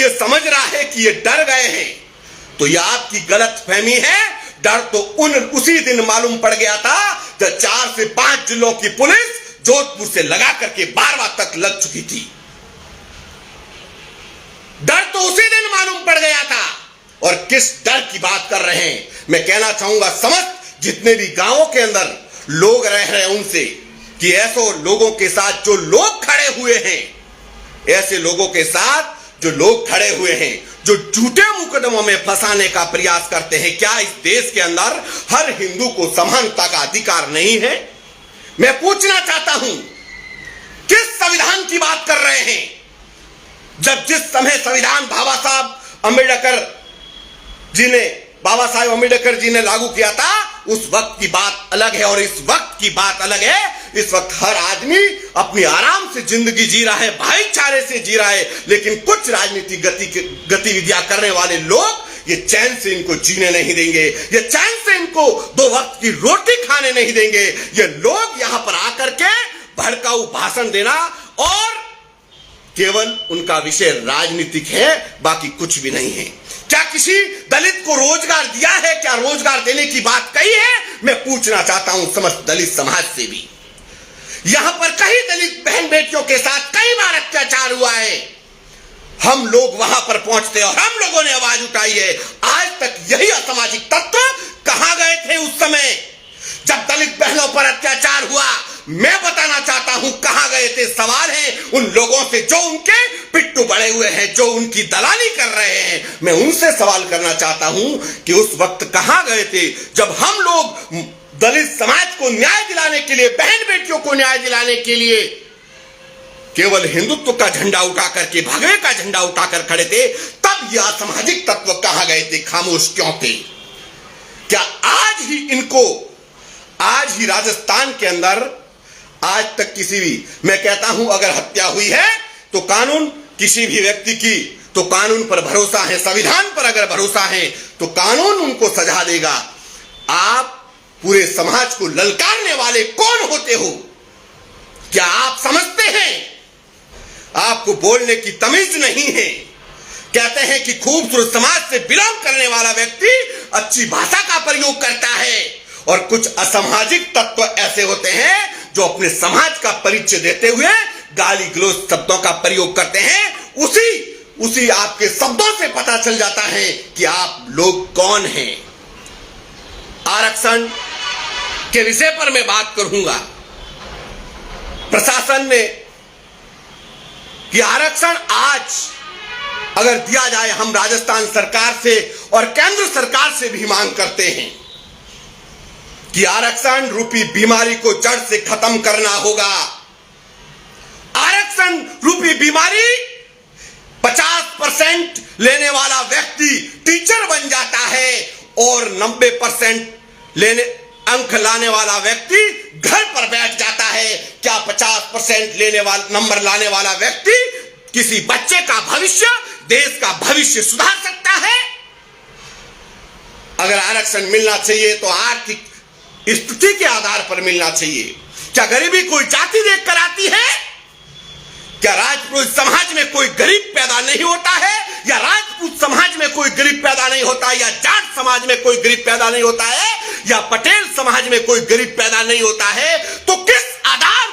ये समझ रहा है कि ये डर गए हैं, तो ये आपकी गलत फहमी है। डर तो उसी दिन मालूम पड़ गया था जब 4 से 5 जिलों की पुलिस जोधपुर से लगा करके बारवा तक लग चुकी थी। डर तो उसी दिन मालूम पड़ गया था। और किस डर की बात कर रहे हैं? मैं कहना चाहूंगा समस्त जितने भी गांवों के अंदर लोग रह रहे हैं उनसे कि ऐसे लोगों के साथ जो लोग खड़े हुए हैं, ऐसे लोगों के साथ जो लोग खड़े हुए हैं, जो झूठे मुकदमों में फंसाने का प्रयास करते हैं, क्या इस देश के अंदर हर हिंदू को समानता का अधिकार नहीं है? मैं पूछना चाहता हूं, किस संविधान की बात कर रहे हैं? जब जिस समय संविधान बाबा साहब अम्बेडकर जी ने लागू किया था, उस वक्त की बात अलग है और इस वक्त की बात अलग है। इस वक्त हर आदमी अपनी आराम से जिंदगी जी रहा है, भाईचारे से जी रहा है, लेकिन कुछ राजनीतिक गतिविधियां करने वाले लोग ये चैन से इनको जीने नहीं देंगे, ये चैन से इनको 2 वक्त की रोटी खाने नहीं देंगे। ये लोग यहां पर आकर के भड़काऊ भाषण देना और केवल उनका विषय राजनीतिक है, बाकी कुछ भी नहीं है। क्या किसी दलित को रोजगार दिया है? क्या रोजगार देने की बात कही है? मैं पूछना चाहता हूं समस्त दलित समाज से भी। यहां पर कई दलित बहन बेटियों के साथ कई बार अत्याचार हुआ है। हम लोग वहां पर पहुंचते और हम लोगों ने आवाज उठाई है। आज तक यही असामाजिक तत्व कहां गए थे उस समय जब दलित बहनों पर अत्याचार हुआ? मैं बताना चाहता हूं कहां गए थे। सवाल है उन लोगों से जो उनके पिट्टू बड़े हुए हैं, जो उनकी दलाली कर रहे हैं। मैं उनसे सवाल करना चाहता हूं कि उस वक्त कहां गए थे जब हम लोग दलित समाज को न्याय दिलाने के लिए, बहन बेटियों को न्याय दिलाने के लिए केवल हिंदुत्व का झंडा उठा करके, भगवे का झंडा उठाकर खड़े थे? तब यह असामाजिक तत्व कहां गए थे? खामोश क्यों थे? क्या आज ही राजस्थान के अंदर आज तक किसी भी, मैं कहता हूं अगर हत्या हुई है तो कानून किसी भी व्यक्ति की, तो कानून पर भरोसा है, संविधान पर अगर भरोसा है तो कानून उनको सजा देगा। आप पूरे समाज को ललकारने वाले कौन होते हो? क्या आप समझते हैं आपको बोलने की तमीज नहीं है? कहते हैं कि खूबसूरत समाज से बिलोंग करने वाला व्यक्ति अच्छी भाषा का प्रयोग करता है, और कुछ असामाजिक तत्व ऐसे होते हैं जो अपने समाज का परिचय देते हुए गाली गलौज शब्दों का प्रयोग करते हैं। उसी आपके शब्दों से पता चल जाता है कि आप लोग कौन हैं। आरक्षण के विषय पर मैं बात करूंगा। प्रशासन ने कि आरक्षण आज अगर दिया जाए, हम राजस्थान सरकार से और केंद्र सरकार से भी मांग करते हैं कि आरक्षण रूपी बीमारी को जड़ से खत्म करना होगा। आरक्षण रूपी बीमारी 50% लेने वाला व्यक्ति टीचर बन जाता है और 90% अंक लाने वाला व्यक्ति घर पर बैठ जाता है। क्या 50% नंबर लाने वाला व्यक्ति किसी बच्चे का भविष्य, देश का भविष्य सुधार सकता है? अगर आरक्षण मिलना चाहिए तो आर्थिक स्थिति के आधार पर मिलना चाहिए। क्या गरीबी कोई जाति देखकर आती है? क्या राजपूत समाज में कोई गरीब पैदा नहीं होता है, या राजपूत समाज में कोई गरीब पैदा नहीं होता, या जाट समाज में कोई गरीब पैदा नहीं होता है, या पटेल समाज में कोई गरीब पैदा नहीं होता है? तो किस आधार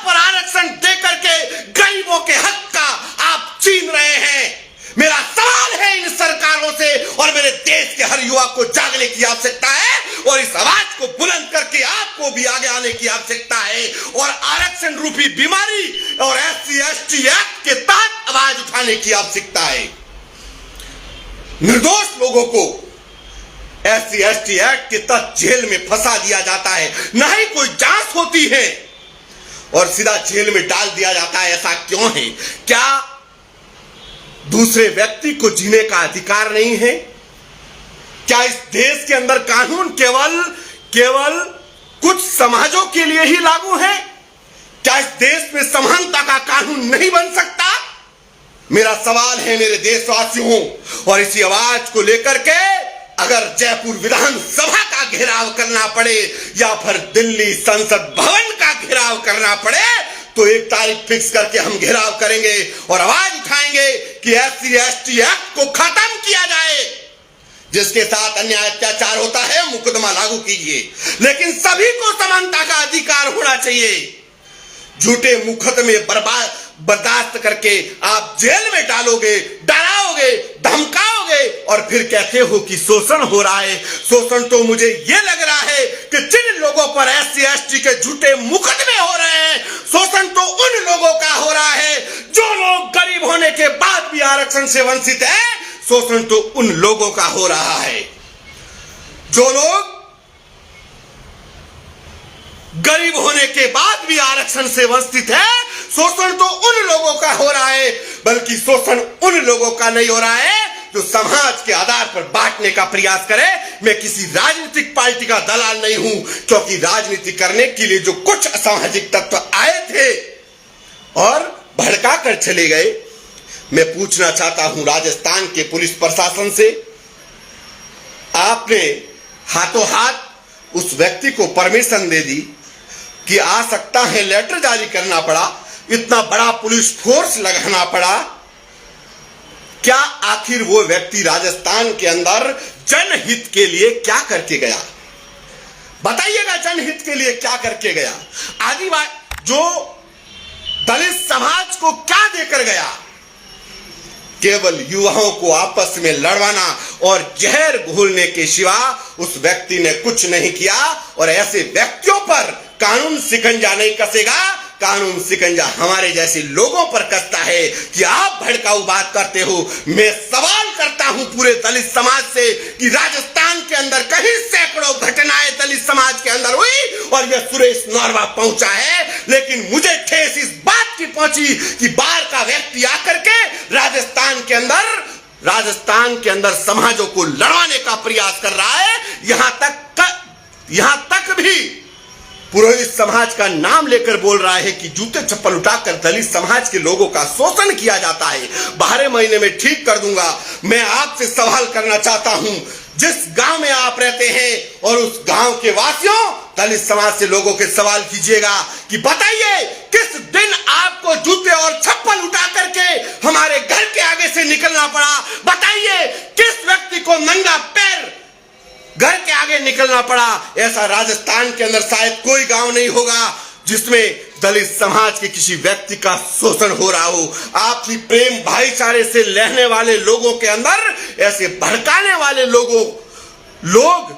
पर आरक्षण देकर के गरीबों के हक का आप छीन रहे हैं? मेरा सवाल है इन सरकारों से, और मेरे देश के हर युवा को जागने की आवश्यकता है और इस आवाज को बुलंद करके आपको भी आगे आने की आवश्यकता है और आरक्षण रूपी बीमारी और SC/ST एक्ट के तहत आवाज उठाने की आवश्यकता है। निर्दोष लोगों को SC/ST एक्ट के तहत जेल में फंसा दिया जाता है, न ही कोई जांच होती है और सीधा जेल में डाल दिया जाता है। ऐसा क्यों है? क्या दूसरे व्यक्ति को जीने का अधिकार नहीं है? क्या इस देश के अंदर कानून केवल कुछ समाजों के लिए ही लागू है? क्या इस देश में समानता का कानून नहीं बन सकता? मेरा सवाल है मेरे देशवासियों, और इसी आवाज को लेकर के अगर जयपुर विधानसभा का घेराव करना पड़े या फिर दिल्ली संसद भवन का घेराव करना पड़े, तो एक तारीख फिक्स करके हम घेराव करेंगे और आवाज उठाएंगे कि SC ST एक्ट को खत्म किया जाए। जिसके साथ अन्याय अत्याचार होता है मुकदमा लागू कीजिए, लेकिन सभी को समानता का अधिकार होना चाहिए। झूठे मुकदमे बर्दाश्त करके आप जेल में डालोगे, डराओगे, धमकाओगे और फिर कहते हो कि शोषण हो रहा है। शोषण तो मुझे ये लग रहा है कि जिन लोगों पर SC ST के झूठे मुकदमे हो रहे हैं, शोषण तो उन लोगों का हो रहा है जो लोग गरीब होने के बाद भी आरक्षण से वंचित है। शोषण तो उन लोगों का हो रहा है जो लोग गरीब होने के बाद भी आरक्षण से वंचित है। शोषण तो उन लोगों का हो रहा है, बल्कि शोषण उन लोगों का नहीं हो रहा है जो समाज के आधार पर बांटने का प्रयास करे। मैं किसी राजनीतिक पार्टी का दलाल नहीं हूं, क्योंकि राजनीति करने के लिए जो कुछ असामाजिक तत्व आए थे और भड़का कर चले गए, मैं पूछना चाहता हूं राजस्थान के पुलिस प्रशासन से, आपने हाथों हाथ उस व्यक्ति को परमिशन दे दी कि आ सकता है, लेटर जारी करना पड़ा, इतना बड़ा पुलिस फोर्स लगाना पड़ा। क्या आखिर वो व्यक्ति राजस्थान के अंदर जनहित के लिए क्या करके गया? बताइएगा, जनहित के लिए क्या करके गया? आदिवासी जो दलित समाज को क्या देकर गया? केवल युवाओं को आपस में लड़वाना और जहर घोलने के सिवा उस व्यक्ति ने कुछ नहीं किया। और ऐसे व्यक्तियों पर कानून शिकंजा नहीं कसेगा, कानून शिकंजा हमारे जैसे लोगों पर कसता है कि आप भड़काऊ बात करते हो। मैं सवाल करता हूं पूरे दलित समाज से कि राजस्थान के अंदर कहीं सैकड़ों घटनाएं दलित समाज के अंदर हुई और यह सुरेश नौरवा पहुंचा है, लेकिन मुझे ठेस इस बात की पहुंची कि बाहर का व्यक्ति आकर के राजस्थान के अंदर समाजों को लड़वाने का प्रयास कर रहा है। यहां तक भी पुरोहित समाज का नाम लेकर बोल रहा है कि जूते चप्पल उठाकर दलित समाज के लोगों का शोषण किया जाता है। 12 महीने में ठीक कर दूंगा। मैं आपसे सवाल करना चाहता हूं, जिस गांव में आप रहते हैं और उस गांव के वासियों, दलित समाज से लोगों के सवाल कीजिएगा कि बताइए किस दिन आपको जूते और चप्पल उठा करके हमारे घर के आगे से निकलना पड़ा? बताइए किस व्यक्ति को नंगा पैर घर के आगे निकलना पड़ा? ऐसा राजस्थान के अंदर शायद कोई गांव नहीं होगा जिसमें दलित समाज के किसी व्यक्ति का शोषण हो रहा हो। आपसी प्रेम भाईचारे से रहने वाले लोगों के अंदर ऐसे भड़काने वाले लोग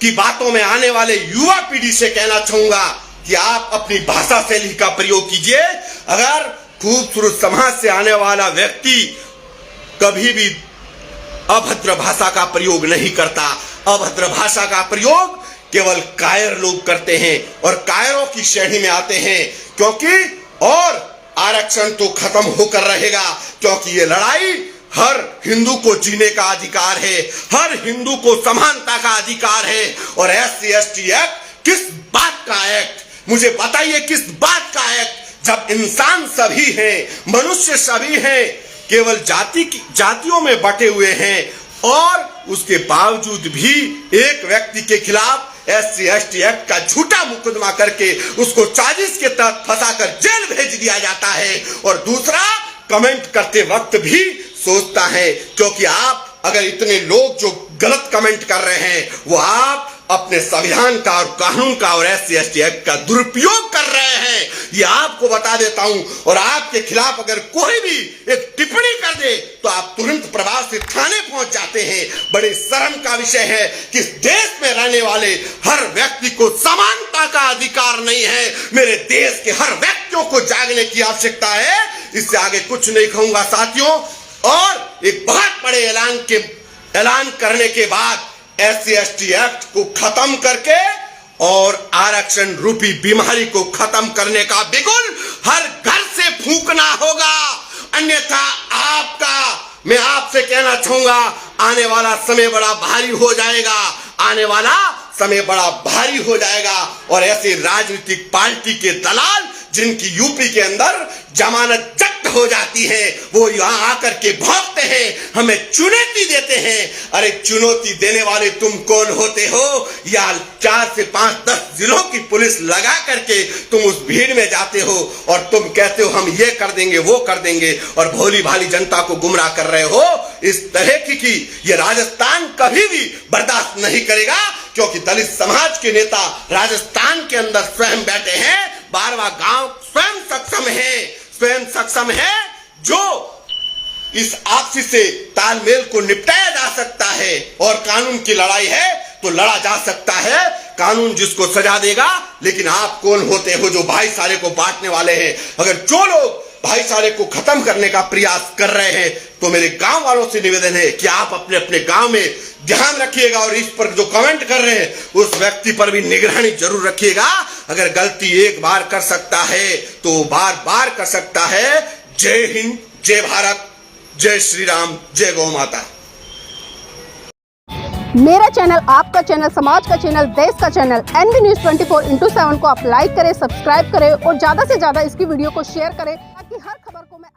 की बातों में आने वाले युवा पीढ़ी से कहना चाहूंगा कि आप अपनी भाषा शैली का प्रयोग कीजिए। अगर खूबसूरत समाज से आने वाला व्यक्ति कभी भी अभद्र भाषा का प्रयोग नहीं करता। अभद्र भाषा का प्रयोग केवल कायर लोग करते हैं और कायरों की श्रेणी में आते हैं, क्योंकि और आरक्षण तो खत्म होकर रहेगा, क्योंकि ये लड़ाई हर हिंदू को जीने का अधिकार है, हर हिंदू को समानता का अधिकार है। और SC ST एक्ट किस बात का एक्ट? मुझे बताइए किस बात का एक्ट? जब इंसान सभी हैं, मनुष्य सभी हैं, केवल जातियों में बटे हुए हैं और उसके बावजूद भी एक व्यक्ति के खिलाफ SC ST एक्ट का झूठा मुकदमा करके उसको साजिश के तहत फंसाकर जेल भेज दिया जाता है। और दूसरा, कमेंट करते वक्त भी सोचता है, क्योंकि आप अगर इतने लोग जो गलत कमेंट कर रहे हैं वो आप अपने संविधान का और कानून का और SC ST एक्ट का दुरुपयोग कर रहे हैं, ये आपको बता देता हूं। और आपके खिलाफ अगर कोई भी एक टिप्पणी कर दे तो आप तुरंत प्रभाव से थाने पहुंच जाते हैं। बड़े शर्म का विषय है कि इस देश में रहने वाले हर व्यक्ति को समानता का अधिकार नहीं है। मेरे देश के हर व्यक्तियों को जागने की आवश्यकता है। इससे आगे कुछ नहीं कहूंगा साथियों। और एक बहुत बड़े ऐलान करने के बाद SC ST एक्ट को खत्म करके और आरक्षण रूपी बीमारी को खत्म करने का बिगुल हर घर से फूंकना होगा, अन्यथा मैं आपसे कहना चाहूंगा आने वाला समय बड़ा भारी हो जाएगा, आने वाला समय बड़ा भारी हो जाएगा। और ऐसे राजनीतिक पार्टी के दलाल जिनकी यूपी के अंदर जमानत जब्त हो जाती है, वो यहाँ आकर के भौंकते हैं, हमें चुनौती देते हैं। अरे चुनौती देने वाले तुम कौन होते हो? या 4 से 5 10 जिलों की पुलिस लगा करके तुम उस भीड़ में जाते हो और तुम कहते हो हम ये कर देंगे वो कर देंगे, और भोली भाली जनता को गुमराह कर रहे हो। इस तरह की ये राजस्थान कभी भी बर्दाश्त नहीं करेगा, क्योंकि दलित समाज के नेता राजस्थान के अंदर स्वयं बैठे हैं। 12वां गांव स्वयं सक्षम है जो इस आपसी से तालमेल को निपटाया जा सकता है, और कानून की लड़ाई है तो लड़ा जा सकता है, कानून जिसको सजा देगा। लेकिन आप कौन होते हो जो भाईचारे को बांटने वाले हैं? अगर जो लोग भाईचारे को खत्म करने का प्रयास कर रहे हैं, तो मेरे गांव वालों से निवेदन है कि आप अपने अपने गांव में ध्यान रखिएगा, और इस पर जो कमेंट कर रहे हैं उस व्यक्ति पर भी निगरानी जरूर रखिएगा। अगर गलती एक बार कर सकता है तो बार बार कर सकता है। जय हिंद, जय भारत, जय श्री राम, जय गौ माता। मेरा चैनल, आपका चैनल, समाज का चैनल, देश का चैनल NV News 24/7 को आप लाइक करें, सब्सक्राइब करें और ज्यादा से ज्यादा इसकी वीडियो को शेयर करें, ताकि हर खबर को मैं